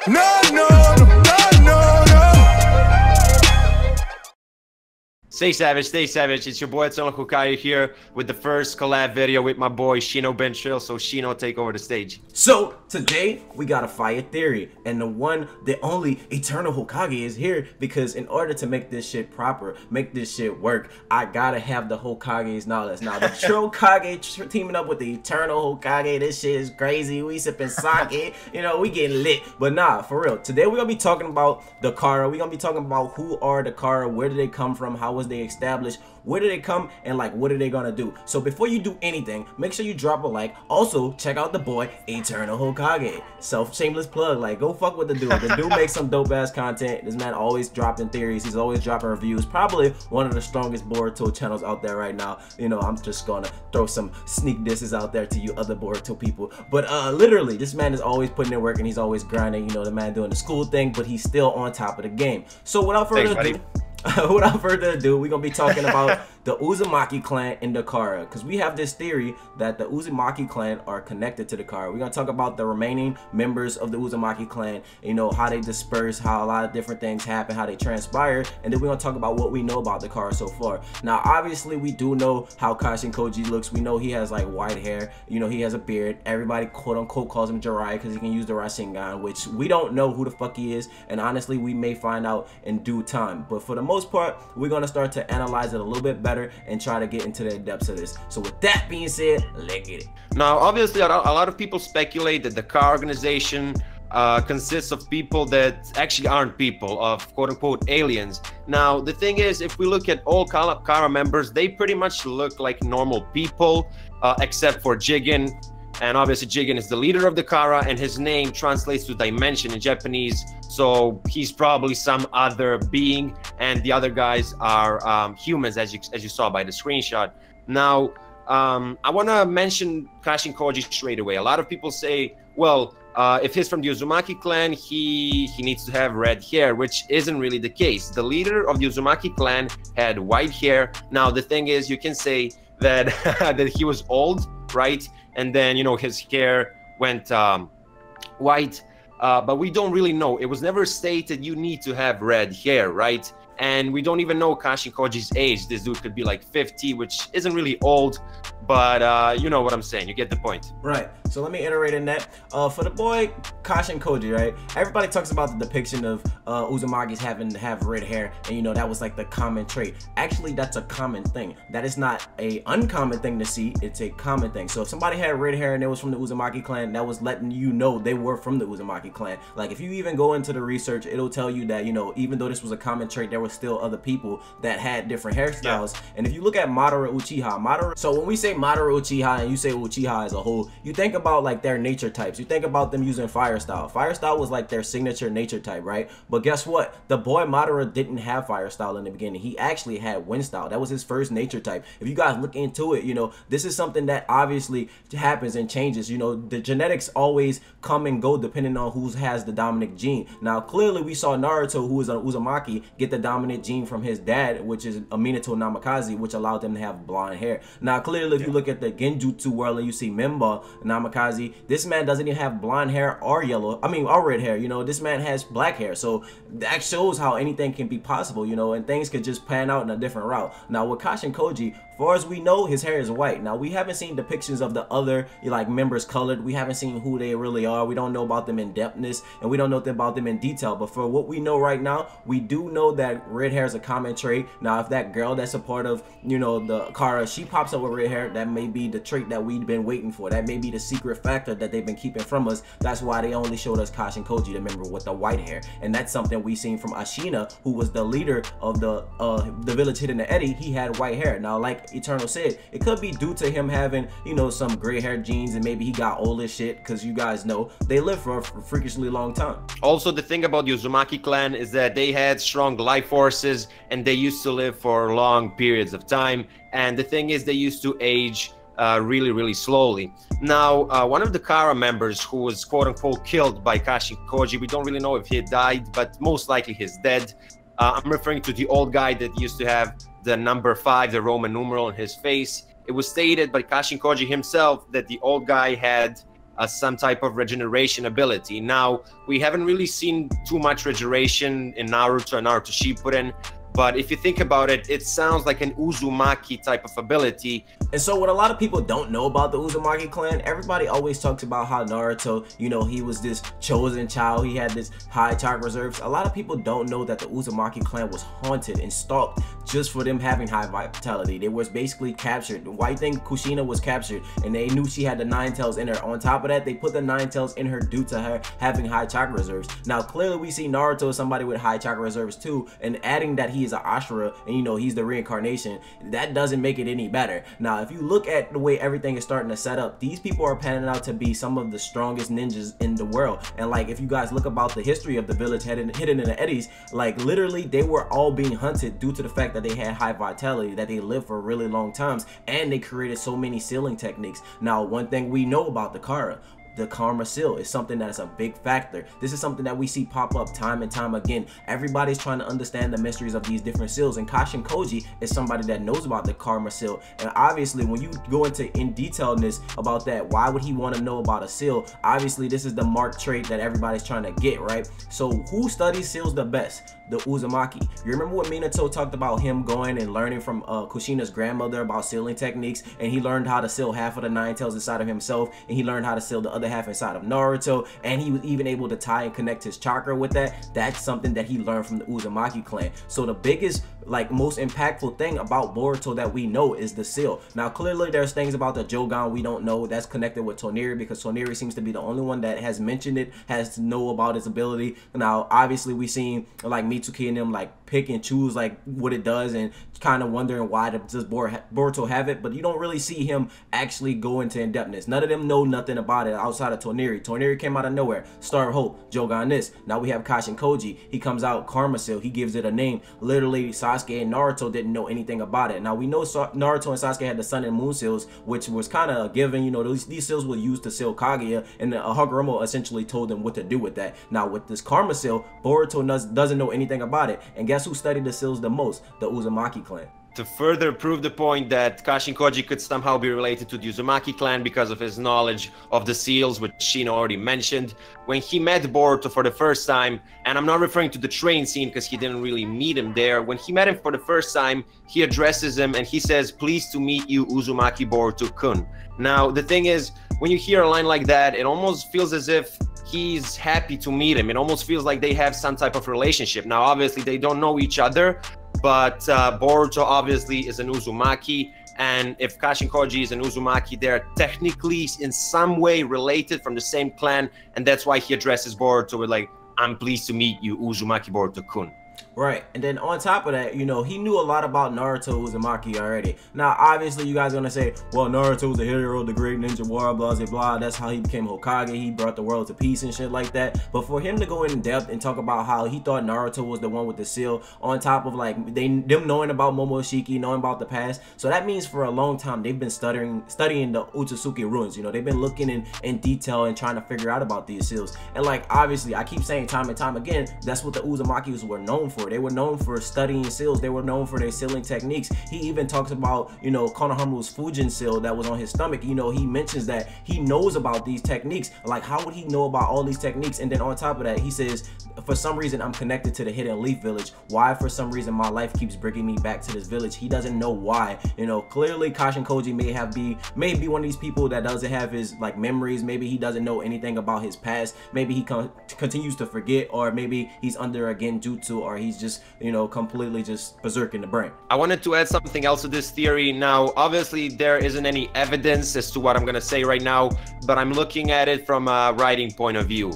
No, no, no, no, no, no. Stay savage, stay savage. It's your boy Eternal Hokage here with the first collab video with my boy Shino Bentrill. So Shino, take over the stage. So today we got a fire theory, and the only Eternal Hokage is here because in order to make this shit proper, make this shit work, I gotta have the Hokage's knowledge. Now the true Hokage teaming up with the Eternal Hokage, this shit is crazy. We sipping sake, you know, we getting lit. But nah, for real, today we're gonna be talking about the Kara. We're gonna be talking about who are the Kara, where do they come from, how was they established, where do they come, and like what are they gonna do. So before you do anything, make sure you drop a like. Also check out the boy Eternal Hokage. Shameless plug, like go fuck with the dude. The dude makes some dope ass content. This man always dropping theories, he's always dropping reviews. Probably one of the strongest Boruto channels out there right now. You know, I'm just gonna throw some sneak disses out there to you other Boruto people, but literally this man is always putting in work and he's always grinding. You know, the man doing the school thing, but he's still on top of the game. So without further ado, without further ado, we're gonna be talking about the Uzumaki clan and the Kara, because we have this theory that the Uzumaki clan are connected to the Kara. We're gonna talk about the remaining members of the Uzumaki clan, you know, how they disperse, how a lot of different things happen, how they transpire, and then we're gonna talk about what we know about the Kara so far. Now obviously we do know how Kashin Koji looks. We know he has like white hair, you know, he has a beard. Everybody quote unquote calls him Jiraiya because he can use the Rasengan, which we don't know who the fuck he is, and honestly we may find out in due time. But for the most part, we're gonna start to analyze it a little bit better and try to get into the depths of this. So with that being said, let's get it. Now obviously a lot of people speculate that the Kara organization consists of people that actually aren't people, of quote-unquote aliens. Now the thing is, if we look at all Kara members, they pretty much look like normal people, except for Jigen. And obviously Jigen is the leader of the Kara, and his name translates to dimension in Japanese, so he's probably some other being, and the other guys are humans, as you saw by the screenshot. Now I want to mention Kashin Koji straight away. A lot of people say, well, if he's from the Uzumaki clan, he needs to have red hair, which isn't really the case. The leader of the Uzumaki clan had white hair. Now the thing is, you can say that that he was old, right? And then, you know, his hair went white, but we don't really know. It was never stated you need to have red hair, right? And we don't even know Kashin Koji's age. This dude could be like 50, which isn't really old, but you know what I'm saying. You get the point. Right. So let me iterate in that. For the boy Kashin Koji, right? Everybody talks about the depiction of Uzumaki's having to have red hair, and you know that was like the common trait. Actually, that's a common thing. That is not a uncommon thing to see. It's a common thing. So if somebody had red hair and it was from the Uzumaki clan, that was letting you know they were from the Uzumaki clan. Like if you even go into the research, it'll tell you that, you know, even though this was a common trait, there were still other people that had different hairstyles. Yeah. And if you look at Madara Uchiha, so when we say Madara Uchiha and you say Uchiha as a whole, you think about like their nature types. You think about them using fire style. Fire style was like their signature nature type, right? But guess what? The boy Madara didn't have fire style in the beginning. He actually had wind style. That was his first nature type. If you guys look into it, you know, this is something that obviously happens and changes. You know, the genetics always come and go depending on who has the dominant gene. Now clearly we saw Naruto, who is an Uzumaki, get the dominant gene from his dad, which is a Minato Namikaze, which allowed them to have blonde hair. Now clearly if you look at the Genjutsu world and you see Memba Namikaze, this man doesn't even have blonde hair or or red hair. You know, this man has black hair. So that shows how anything can be possible, you know, and things could just pan out in a different route. Now with Kashin Koji, as far as we know, his hair is white. Now we haven't seen depictions of the other like members colored. We haven't seen who they really are. We don't know about them in depthness, and we don't know about them in detail. But for what we know right now, we do know that red hair is a common trait. Now if that girl that's a part of, you know, the Kara, she pops up with red hair, that may be the trait that we've been waiting for. That may be the secret factor that they've been keeping from us. That's why they only showed us Kashin Koji, the member with the white hair, and that's something we seen from Ashina, who was the leader of the village hidden in Eddie. He had white hair. Now like Eternal said, it could be due to him having, you know, some gray hair genes, and maybe he got old as shit, because you guys know they live for a freakishly long time. Also, the thing about the Uzumaki clan is that they had strong life forces, and they used to live for long periods of time, and the thing is they used to age really slowly. Now one of the Kara members who was quote-unquote killed by Kashin Koji, we don't really know if he died, but most likely he's dead. I'm referring to the old guy that used to have the number 5, the Roman numeral, on his face. It was stated by Kashin Koji himself that the old guy had some type of regeneration ability. Now, we haven't really seen too much regeneration in Naruto and Naruto Shippuden, but if you think about it, it sounds like an Uzumaki type of ability. And so what a lot of people don't know about the Uzumaki clan, everybody always talks about how Naruto, you know, he was this chosen child, he had this high chakra reserves. A lot of people don't know that the Uzumaki clan was haunted and stalked just for them having high vitality. They was basically captured. Why you think Kushina was captured? And they knew she had the Nine Tails in her. On top of that, they put the Nine Tails in her due to her having high chakra reserves. Now, clearly we see Naruto as somebody with high chakra reserves too, and adding that he is an Ashura and you know he's the reincarnation, that doesn't make it any better. Now, if you look at the way everything is starting to set up, these people are panning out to be some of the strongest ninjas in the world. And like, if you guys look about the history of the village hidden in the Eddies, like literally they were all being hunted due to the fact that they had high vitality, that they lived for really long times, and they created so many sealing techniques. Now, one thing we know about the Karma seal is something that is a big factor. This is something that we see pop up time and time again. Everybody's trying to understand the mysteries of these different seals, and Kashin Koji is somebody that knows about the Karma seal. And obviously, when you go into in detailedness about that, why would he want to know about a seal? Obviously, this is the mark trait that everybody's trying to get, right? So who studies seals the best? The Uzumaki. You remember when Minato talked about him going and learning from Kushina's grandmother about sealing techniques, and he learned how to seal half of the Nine Tails inside of himself, and he learned how to seal the other half inside of Naruto, and he was even able to tie and connect his chakra with that. That's something that he learned from the Uzumaki clan. So the biggest, like, most impactful thing about Boruto that we know is the seal. Now, clearly there's things about the Jogan we don't know that's connected with Toneri, because Toneri seems to be the only one that has mentioned it, has to know about its ability. Now, obviously we seen like Mitsuki and them like pick and choose like what it does, and kind of wondering why does Boruto have it, but you don't really see him actually go into in-depthness. None of them know nothing about it outside of Toneri. Toneri came out of nowhere. Star of Hope, Jogan this. Now we have Kashin Koji. He comes out, Karma Seal. He gives it a name. Literally, Sasuke and Naruto didn't know anything about it. Now we know Naruto and Sasuke had the Sun and Moon seals, which was kind of given, you know, these seals were used to seal Kaguya, and Hagoromo essentially told them what to do with that. Now with this Karma Seal, Boruto doesn't know anything about it, and guess who studied the seals the most? The Uzumaki clan. To further prove the point that Kashin Koji could somehow be related to the Uzumaki clan because of his knowledge of the seals, which Shino already mentioned, when he met Boruto for the first time, and I'm not referring to the train scene because he didn't really meet him there, when he met him for the first time, he addresses him and he says, "Pleased to meet you, Uzumaki Boruto-kun." Now, the thing is, when you hear a line like that, it almost feels as if he's happy to meet him. It almost feels like they have some type of relationship. Now, obviously, they don't know each other, but Boruto obviously is an Uzumaki, and if Kashin Koji is an Uzumaki, they're technically in some way related from the same clan, and that's why he addresses Boruto with like, "I'm pleased to meet you, Uzumaki Boruto-kun." Right, and then on top of that, you know, he knew a lot about Naruto Uzumaki already. Now, obviously, you guys are gonna say, well, Naruto was the hero of the great ninja war, blah, blah, blah. That's how he became Hokage. He brought the world to peace and shit like that. But for him to go in depth and talk about how he thought Naruto was the one with the seal, on top of like them knowing about Momoshiki, knowing about the past, so that means for a long time they've been studying the Otsutsuki ruins. You know, they've been looking in detail and trying to figure out about these seals. And like, obviously, I keep saying time and time again, that's what the Uzumakis were known for. They were known for studying seals. They were known for their sealing techniques. He even talks about, you know, Konohama's Fujin seal that was on his stomach. You know, he mentions that he knows about these techniques. Like, how would he know about all these techniques? And then on top of that, he says, for some reason, I'm connected to the Hidden Leaf Village. Why, for some reason, my life keeps bringing me back to this village? He doesn't know why. You know, clearly, Kashin Koji may be one of these people that doesn't have his, like, memories. Maybe he doesn't know anything about his past. Maybe he continues to forget, or maybe he's under a genjutsu, or he's just, you know, completely just berserk in the brain. I wanted to add something else to this theory. Now, obviously, there isn't any evidence as to what I'm going to say right now, but I'm looking at it from a writing point of view.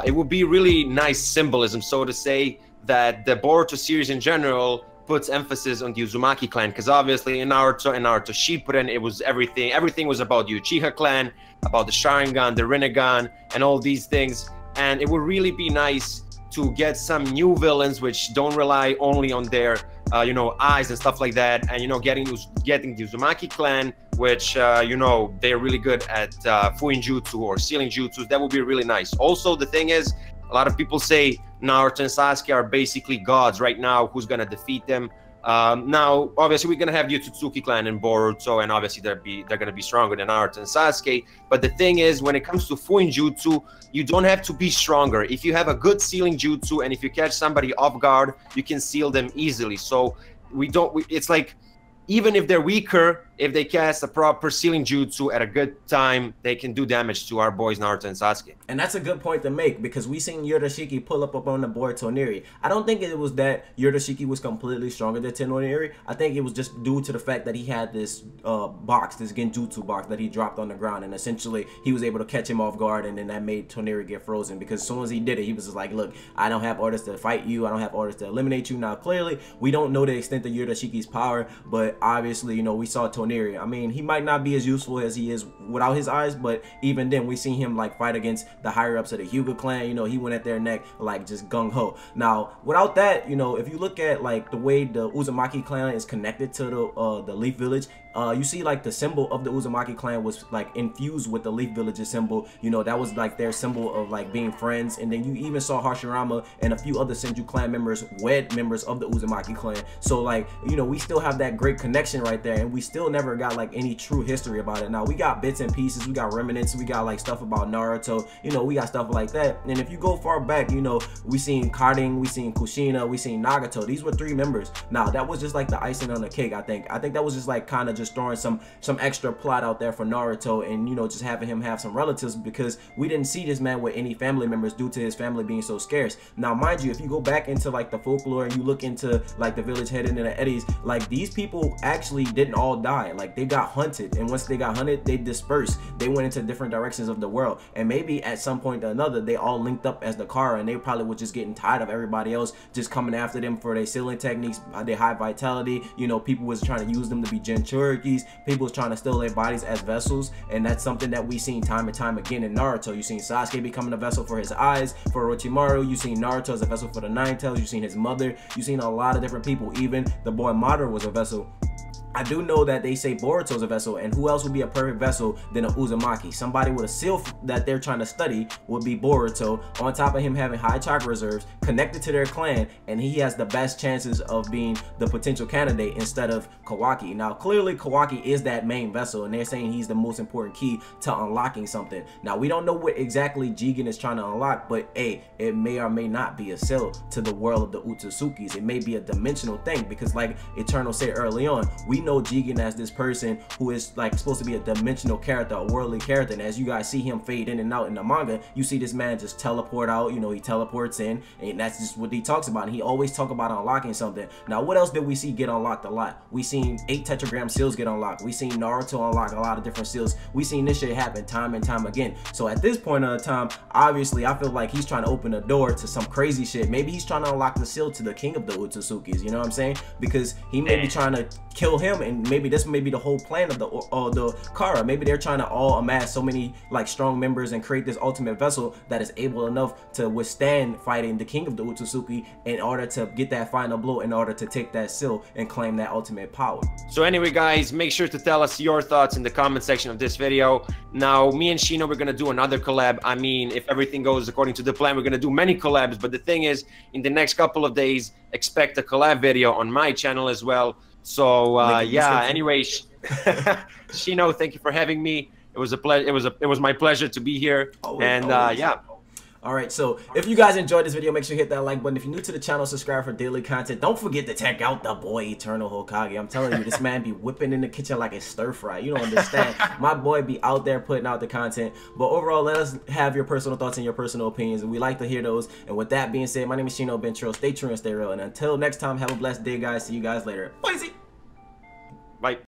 It would be really nice symbolism, so to say, that the Boruto series in general puts emphasis on the Uzumaki clan, because obviously in Naruto and Naruto Shippuden, it was everything was about the Uchiha clan, about the Sharingan, the Rinnegan, and all these things. And it would really be nice to get some new villains which don't rely only on their you know, eyes and stuff like that, and you know, getting the Uzumaki clan, which you know, they're really good at Fuinjutsu or sealing jutsus. That would be really nice. Also, the thing is, a lot of people say Naruto and Sasuke are basically gods right now. Who's gonna defeat them? Now, obviously, we're gonna have the Otsutsuki clan in Boruto, and obviously they're gonna be stronger than Naruto and Sasuke. But the thing is, when it comes to Fuinjutsu, you don't have to be stronger. If you have a good sealing jutsu, and if you catch somebody off guard, you can seal them easily. So it's like, even if they're weaker, if they cast a proper sealing jutsu at a good time, they can do damage to our boys Naruto and Sasuke. And that's a good point to make, because we seen Yoroshiki pull up on the board Toneri. I don't think it was that Yoroshiki was completely stronger than Toneri. I think it was just due to the fact that he had this box, this genjutsu box that he dropped on the ground, and essentially he was able to catch him off guard, and then that made Toneri get frozen, because as soon as he did it, he was just like, look, I don't have orders to fight you, I don't have orders to eliminate you. Now clearly we don't know the extent of Yoroshiki's power, but obviously, you know, we saw Toneri. I mean, he might not be as useful as he is without his eyes, but even then we seen him like fight against the higher ups of the Hyuga clan. You know, he went at their neck like just gung-ho. Now without that, you know, if you look at like the way the Uzumaki clan is connected to the Leaf Village, you see like the symbol of the Uzumaki clan was like infused with the Leaf Village's symbol. You know, that was like their symbol of like being friends. And then you even saw Hashirama and a few other Senju clan members wed members of the Uzumaki clan. So like, you know, we still have that great connection right there, and we still never got like any true history about it. Now we got bits and pieces, we got remnants, we got like stuff about Naruto, you know, we got stuff like that. And if you go far back, you know, we seen Karin, we seen Kushina, we seen Nagato. These were 3 members. Now that was just like the icing on the cake. I think that was just like kind of just throwing some extra plot out there for Naruto, and you know, just having him have some relatives, because we didn't see this man with any family members due to his family being so scarce. Now mind you, if you go back into like the folklore and you look into like the village head into the eddies, like these people actually didn't all die. Like they got hunted, and once they got hunted, they dispersed. They went into different directions of the world, and maybe at some point or another they all linked up as the Kara, and they probably were just getting tired of everybody else just coming after them for their sealing techniques, their high vitality. You know, people was trying to use them to be Jinchurikis, people was trying to steal their bodies as vessels, and that's something that we seen time and time again in Naruto. You seen Sasuke becoming a vessel for his eyes, for Orochimaru. You seen Naruto as a vessel for the Nine Tails. You seen his mother. You seen a lot of different people. Even the boy Madara was a vessel. I do know that they say Boruto's a vessel, and who else would be a perfect vessel than a Uzumaki? Somebody with a seal that they're trying to study would be Boruto, on top of him having high chakra reserves, connected to their clan, and he has the best chances of being the potential candidate instead of Kawaki. Now clearly Kawaki is that main vessel, and they're saying he's the most important key to unlocking something. Now we don't know what exactly Jigen is trying to unlock, but hey, it may or may not be a seal to the world of the Utsutsukis. It may be a dimensional thing, because like Eternal said early on, we know Jigen as this person who is like supposed to be a dimensional character, a worldly character, and as you guys see him fade in and out in the manga, you see this man just teleport out. You know, he teleports in, and that's just what he talks about. And he always talk about unlocking something. Now what else did we see get unlocked a lot? We seen 8 tetragram seals get unlocked. We seen Naruto unlock a lot of different seals. We seen this shit happen time and time again. So at this point in time, obviously I feel like he's trying to open a door to some crazy shit. Maybe he's trying to unlock the seal to the king of the Utsutsukis, you know what I'm saying? Because he may be trying to kill him, and maybe this may be the whole plan of the Kara. Maybe they're trying to all amass so many like strong members and create this ultimate vessel that is able enough to withstand fighting the king of the Otsutsuki in order to get that final blow, in order to take that seal and claim that ultimate power. So anyway guys, make sure to tell us your thoughts in the comment section of this video. Now me and Shino, we're gonna do another collab. I mean, if everything goes according to the plan, we're gonna do many collabs, but the thing is, in the next couple of days, expect a collab video on my channel as well. So yeah, anyway, Shino, thank you for having me. It was a pleasure. It was my pleasure to be here. Yeah. All right, so if you guys enjoyed this video, make sure you hit that like button. If you're new to the channel, subscribe for daily content. Don't forget to check out the boy Eternal Hokage. I'm telling you, this man be whipping in the kitchen like it's stir fry. You don't understand. My boy be out there putting out the content. But overall, let us have your personal thoughts and your personal opinions, and we like to hear those. And with that being said, my name is Shino Bentro. Stay true and stay real. And until next time, have a blessed day, guys. See you guys later. Bye. Bye.